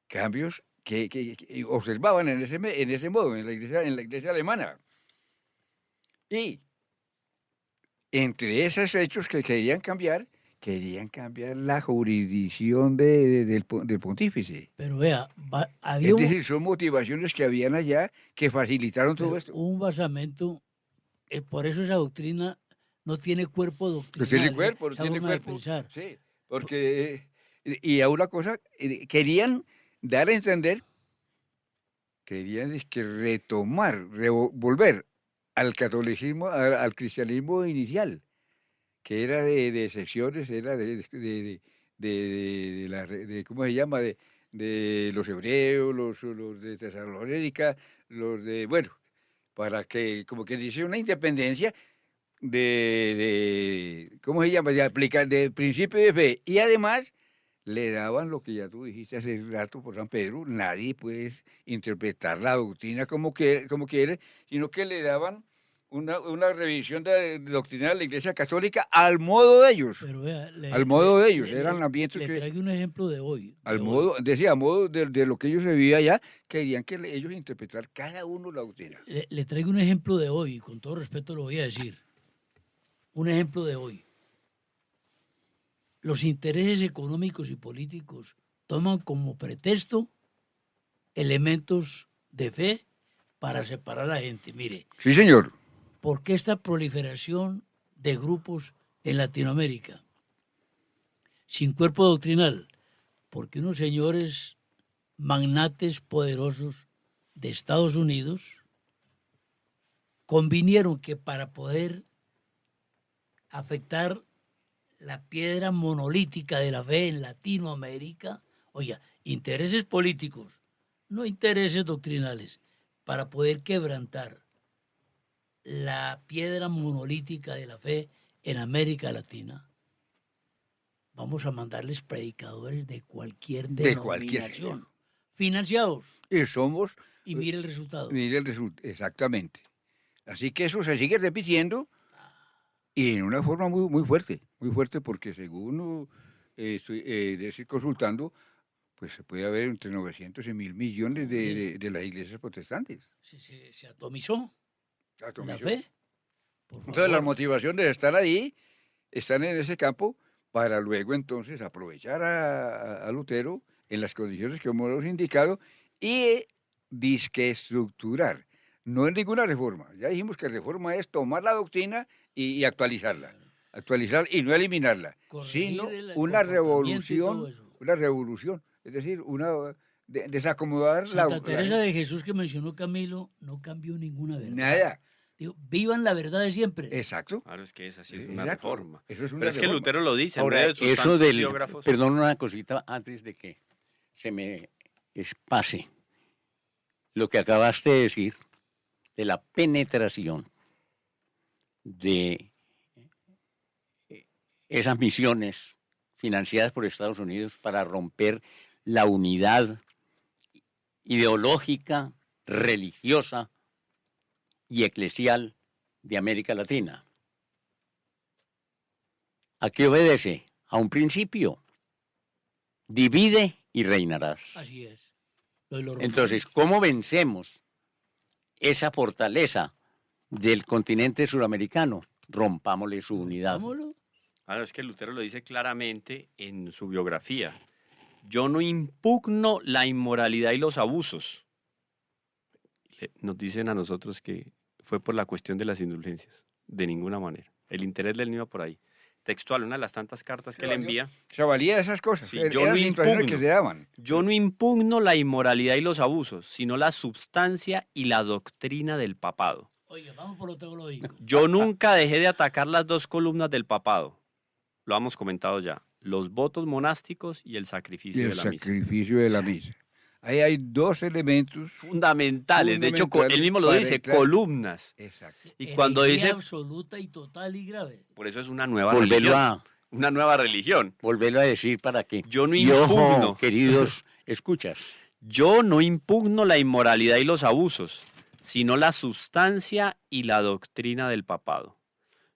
Cambios que observaban en ese modo, en la iglesia alemana. Y entre esos hechos que querían cambiar la jurisdicción del pontífice. Pero vea, había Es decir, son motivaciones que habían allá que facilitaron todo esto. un basamento, por eso esa doctrina no tiene cuerpo No doctrinal. tiene cuerpo, no esa tiene forma de cuerpo. pensar. Sí, porque, y a una cosa, querían dar a entender, querían retomar, volver al catolicismo, al cristianismo inicial, que era de secciones, era ¿cómo se llama? De los hebreos, los de Tesalónica, bueno, para que, como que dice, una independencia ¿cómo se llama? De aplicar, de principio de fe. Y además le daban lo que ya tú dijiste hace rato por San Pedro, nadie puede interpretar la doctrina como quiere, sino que le daban una revisión doctrinal de la Iglesia Católica al modo de ellos. Pero vea, Al modo de ellos, eran ambientes le que... traigo un ejemplo de hoy. Al modo, decía, a modo de lo que ellos se vivía allá, querían que ellos interpretar cada uno la doctrina. Le traigo un ejemplo de hoy, y con todo respeto lo voy a decir. Un ejemplo de hoy. Los intereses económicos y políticos toman como pretexto elementos de fe para separar a la gente. Mire, Sí, señor. ¿por qué esta proliferación de grupos en Latinoamérica? Sin cuerpo doctrinal, porque unos señores magnates poderosos de Estados Unidos convinieron que para poder afectar la piedra monolítica de la fe en Latinoamérica, oiga, intereses políticos, no intereses doctrinales, para poder quebrantar la piedra monolítica de la fe en América Latina, vamos a mandarles predicadores de cualquier denominación, financiados. Y somos... Y mire el resultado. Mire el resultado, exactamente. Así que eso se sigue repitiendo y en una forma muy fuerte, porque según estoy consultando, pues se puede haber entre 900 y 1.000 millones de las iglesias protestantes. Se atomizó la fe. Entonces las motivaciones están ahí, están en ese campo, para luego entonces aprovechar a Lutero en las condiciones que hemos indicado y disque estructurar. No es ninguna reforma. Ya dijimos que reforma es tomar la doctrina y actualizarla. Actualizar y no eliminarla, sino una revolución, es decir, desacomodar Santa Teresa de Jesús que mencionó Camilo no cambió ninguna verdad. Nada. Digo, vivan la verdad de siempre. Exacto. Claro, es que esa sí es Sí, una exacto. reforma. Eso es una Pero es que reforma. Lutero lo dice, en Ahora, medio de sus eso tantos del, biógrafos. perdón una cosita antes de que se me pase. Lo que acabaste de decir de la penetración de esas misiones financiadas por Estados Unidos para romper la unidad ideológica, religiosa y eclesial de América Latina. ¿A qué obedece? A un principio. Divide y reinarás. Así es. Lo de los Entonces, romanos. ¿cómo vencemos esa fortaleza del continente suramericano? Rompámosle su unidad. Vámonos. Claro, es que Lutero lo dice claramente en su biografía. Yo no impugno la inmoralidad y los abusos. Nos dicen a nosotros que fue por la cuestión de las indulgencias. De ninguna manera. El interés del niño por ahí. Textual, una de las tantas cartas que le envía. Se valía de esas cosas. Sí, Eran yo no situaciones impugno. que se daban. Yo no impugno la inmoralidad y los abusos, sino la substancia y la doctrina del papado. Oiga, vamos por lo teológico. Yo nunca dejé de atacar las dos columnas del papado. Lo hemos comentado ya. Los votos monásticos y el Y sacrificio el de la misa. sacrificio de la misa. Ahí hay dos elementos. Fundamentales. De hecho, Fundamentales él mismo lo para dice, entrar. columnas. Exacto. Y cuando Herejía dice, absoluta y total y grave. por eso es una nueva Volverlo religión. a, Una nueva religión. volverlo a decir para que. Yo no Y ojo, impugno. queridos escuchas. Yo no impugno la inmoralidad y los abusos, sino la sustancia y la doctrina del papado.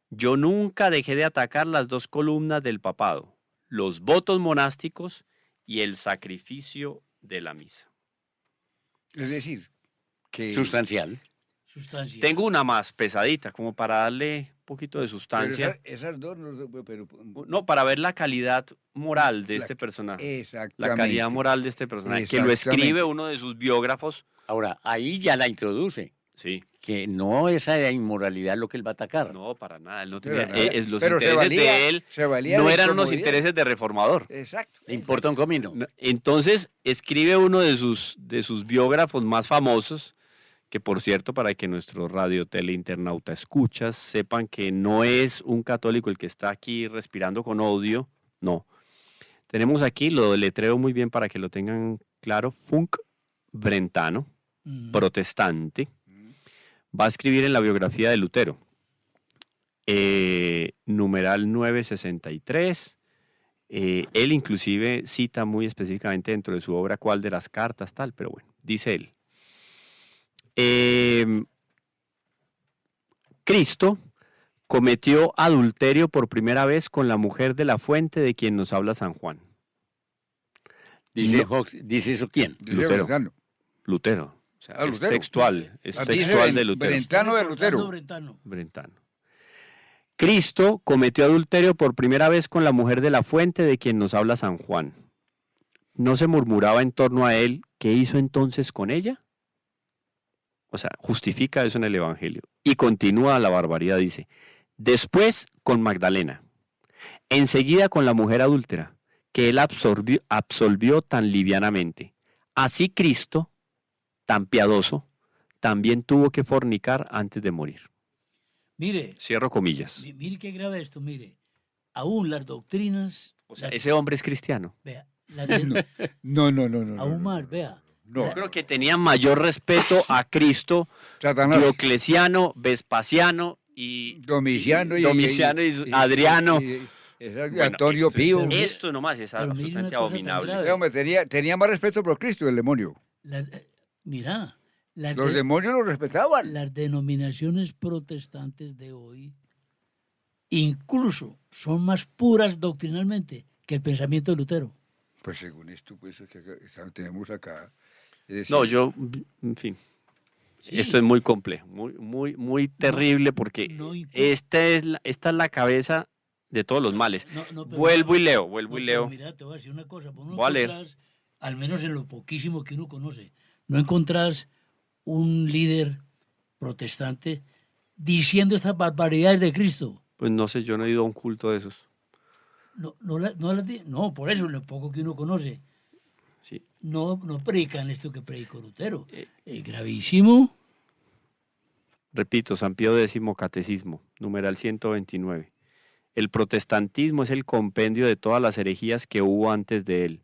Yo nunca dejé de atacar las dos columnas del papado, los votos monásticos y el sacrificio de la misa. Es decir, que Sustancial. Sustancia. Tengo una más pesadita, como para darle un poquito de pero sustancia. esas dos pero, No, para ver la calidad moral de La- este personaje. exactamente. La calidad moral de este personaje, que lo Exactamente. escribe uno de sus biógrafos. Ahora, ahí ya la introduce. Sí. Que no esa inmoralidad lo que él va a atacar. No, para nada. Él no Pero tenía, nada. los Pero se intereses valía- de él se valía no de eran unos comodidad. intereses de reformador. Exacto. Le importa un comino. No, entonces escribe uno de sus biógrafos más famosos, que por cierto, para que nuestro radio tele internauta escuchas, sepan que no es un católico el que está aquí respirando con odio, no. Tenemos aquí, lo deletreo muy bien para que lo tengan claro, Funk Brentano, protestante, va a escribir en la biografía de Lutero, numeral 963. Él inclusive cita muy específicamente dentro de su obra cuál de las cartas, tal, pero bueno, dice él. Cristo cometió adulterio por primera vez con la mujer de la fuente de quien nos habla San Juan. Dice, No. ¿dice eso quién? Dice Lutero. Brentano. Lutero. O sea, es Lutero. textual, es Así dice textual de Lutero. Brentano de Lutero. Brentano. Brentano. Cristo cometió adulterio por primera vez con la mujer de la fuente de quien nos habla San Juan. ¿No se murmuraba en torno a él qué hizo entonces con ella? O sea, justifica eso en el Evangelio. Y continúa la barbaridad, dice. Después con Magdalena. Enseguida con la mujer adúltera, que él absolvió tan livianamente. Así Cristo, tan piadoso, también tuvo que fornicar antes de morir. Mire, Cierro comillas. mire qué grave esto, mire. Aún las doctrinas. O sea, ese hombre es cristiano. Vea, las de- No. aún más, vea. No. Yo creo que tenía mayor respeto a Cristo, Satanás. Diocleciano, Vespasiano y Domiciano y Adriano. Exacto, Bueno, Antonio esto, Pío. Esto nomás es Pero mire una absolutamente cosa tan abominable. grave. Hombre, tenía más respeto por Cristo el demonio. Mira, las, Los demonios lo respetaban. las denominaciones protestantes de hoy incluso son más puras doctrinalmente que el pensamiento de Lutero. Pues según esto, pues que tenemos acá. Es decir, No, en fin, Sí. esto es muy complejo, muy terrible porque no impu- esta es la cabeza de todos los males. No, pero Vuelvo y leo, no, vuelvo y pero leo. Mira, te voy a decir una cosa. Vos no Voy a leer. encontrás, al menos en lo poquísimo que uno conoce, no encontrás un líder protestante diciendo estas barbaridades de Cristo. Pues no sé, yo no he ido a un culto de esos. No, por eso, en lo poco que uno conoce. ¿sí? no predican esto que predicó Lutero. Es gravísimo. Repito, San Pío X, Catecismo, numeral 129. El protestantismo es el compendio de todas las herejías que hubo antes de él,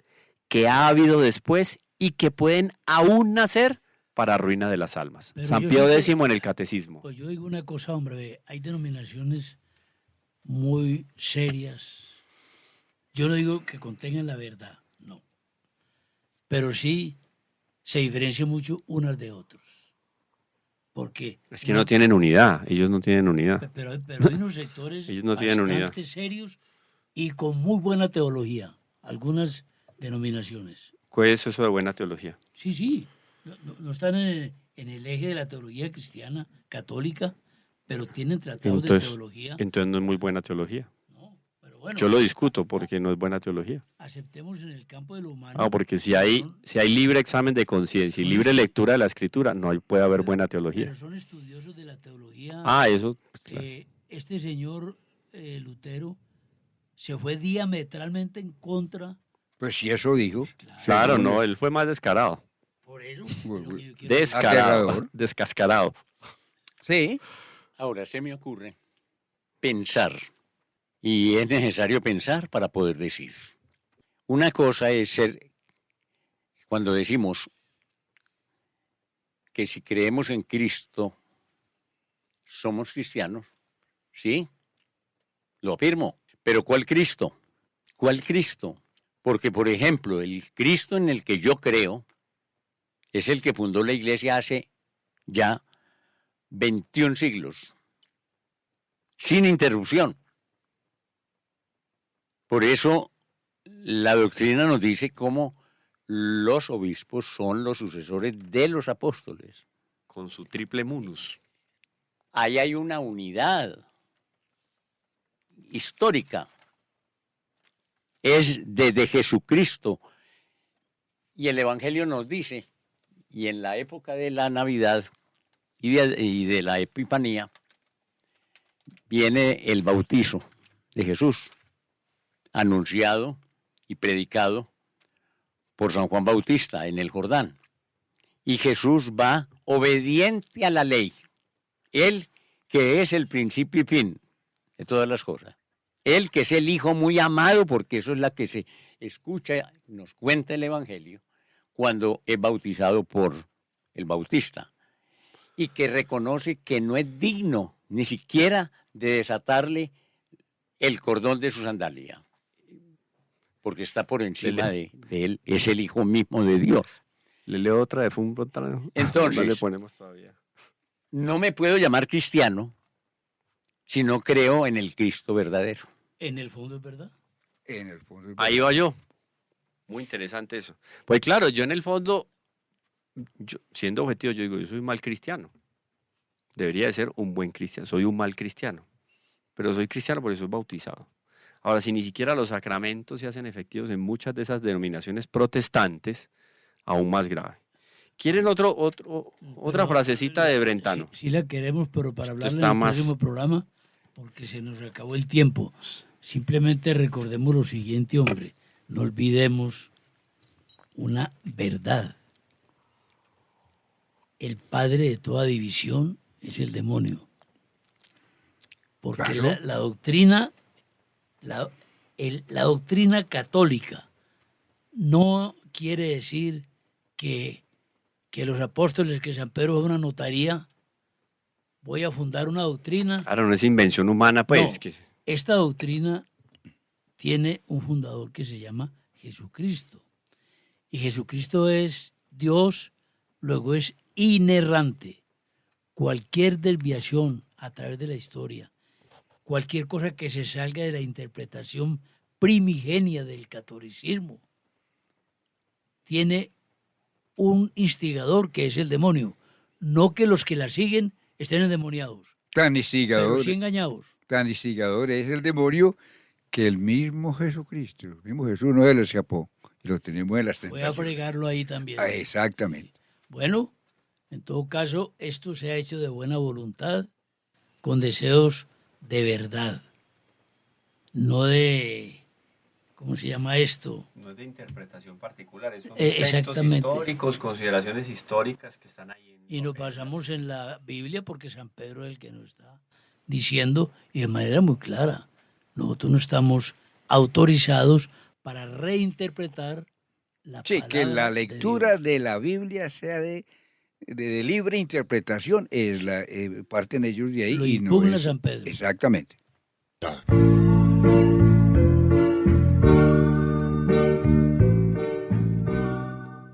que ha habido después y que pueden aún nacer para ruina de las almas. Pero San yo Pío sé X que- en el Catecismo. Pues yo digo una cosa, hombre, hay denominaciones muy serias. Yo no digo que contengan la verdad, no. Pero sí se diferencian mucho unas de otras. Porque Es que no tienen unidad, ellos no tienen unidad. pero hay unos sectores Ellos no tienen unidad. bastante serios y con muy buena teología, algunas denominaciones. ¿Qué es eso de buena teología? Sí, sí, no están en el eje de la teología cristiana, católica, pero tienen tratados de teología. Entonces no es muy buena teología. No, pero bueno, Yo lo discuto porque no es buena teología. aceptemos en el campo de lo humano. Ah, porque si hay libre examen de conciencia y libre lectura de la escritura, no puede haber buena teología. Pero son estudiosos de la teología. Ah, eso. Pues, claro. Este señor Lutero se fue diametralmente en contra. Pues si eso dijo. Claro, según no, él. él fue más descarado. Por eso. Bueno, lo que yo quiero- Descarado. Aterrador. Descascarado. Sí, Ahora se me ocurre pensar, y es necesario pensar para poder decir. Una cosa es ser, cuando decimos que si creemos en Cristo, somos cristianos, ¿sí? Lo afirmo. Pero ¿cuál Cristo? ¿Cuál Cristo? Porque, por ejemplo, el Cristo en el que yo creo es el que fundó la iglesia hace ya 21 siglos, sin interrupción. Por eso la doctrina nos dice cómo los obispos son los sucesores de los apóstoles. Con su triple munus. Ahí hay una unidad histórica. Es desde Jesucristo. Y el Evangelio nos dice, y en la época de la Navidad y de la Epifanía, viene el bautizo de Jesús, anunciado y predicado por San Juan Bautista en el Jordán. Y Jesús va obediente a la ley. Él que es el principio y fin de todas las cosas. Él que es el Hijo muy amado, porque eso es la que se escucha, nos cuenta el Evangelio, cuando es bautizado por el Bautista. Y que reconoce que no es digno ni siquiera de desatarle el cordón de su sandalia. Porque está por encima de él, es el Hijo mismo de Dios. Le leo otra de Fumbo. Entonces, no le ponemos todavía. No me puedo llamar cristiano si no creo en el Cristo verdadero. En el fondo es verdad. en el fondo. Ahí va yo. Muy interesante eso. Pues claro, yo en el fondo, siendo objetivo, yo digo, yo soy un mal cristiano. Debería de ser un buen cristiano. Soy un mal cristiano. Pero soy cristiano porque soy bautizado. Ahora, si ni siquiera los sacramentos se hacen efectivos en muchas de esas denominaciones protestantes, aún más grave. ¿Quieren otra frasecita de Brentano? Sí, la queremos, pero para Esto hablar en está el más- próximo programa, porque se nos acabó el tiempo. Simplemente recordemos lo siguiente, hombre. No olvidemos una verdad. El padre de toda división es el demonio. Porque Claro. la doctrina, la doctrina católica no quiere decir que los apóstoles, que San Pedro fue una notaría, voy a fundar una doctrina. Claro, no es invención humana, pues. No. Que, Esta doctrina tiene un fundador que se llama Jesucristo. Y Jesucristo es Dios, luego es inerrante. Cualquier desviación a través de la historia, cualquier cosa que se salga de la interpretación primigenia del catolicismo, tiene un instigador que es el demonio. No que los que la siguen estén endemoniados, Tan pero instigador, sí engañados. tan instigador es el demonio que el mismo Jesucristo, el mismo Jesús no se le escapó. Y lo tenemos en las Voy a tentaciones. fregarlo ahí también. Ah, exactamente. Bueno, en todo caso, esto se ha hecho de buena voluntad, con deseos de verdad, no de, ¿cómo se llama esto? No es de interpretación particular, son textos exactamente. Históricos, consideraciones históricas que están ahí. Y nos basamos en la Biblia porque San Pedro es el que nos está diciendo y de manera muy clara. Nosotros no estamos autorizados para reinterpretar la palabra. Sí, que la lectura de la Biblia sea de libre interpretación, es parten ellos de ahí. Lo y impugna no es, San Pedro. Exactamente.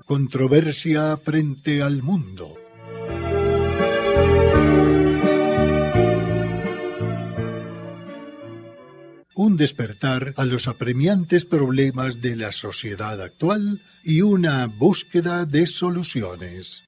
Controversia frente al mundo. Un despertar a los apremiantes problemas de la sociedad actual y una búsqueda de soluciones.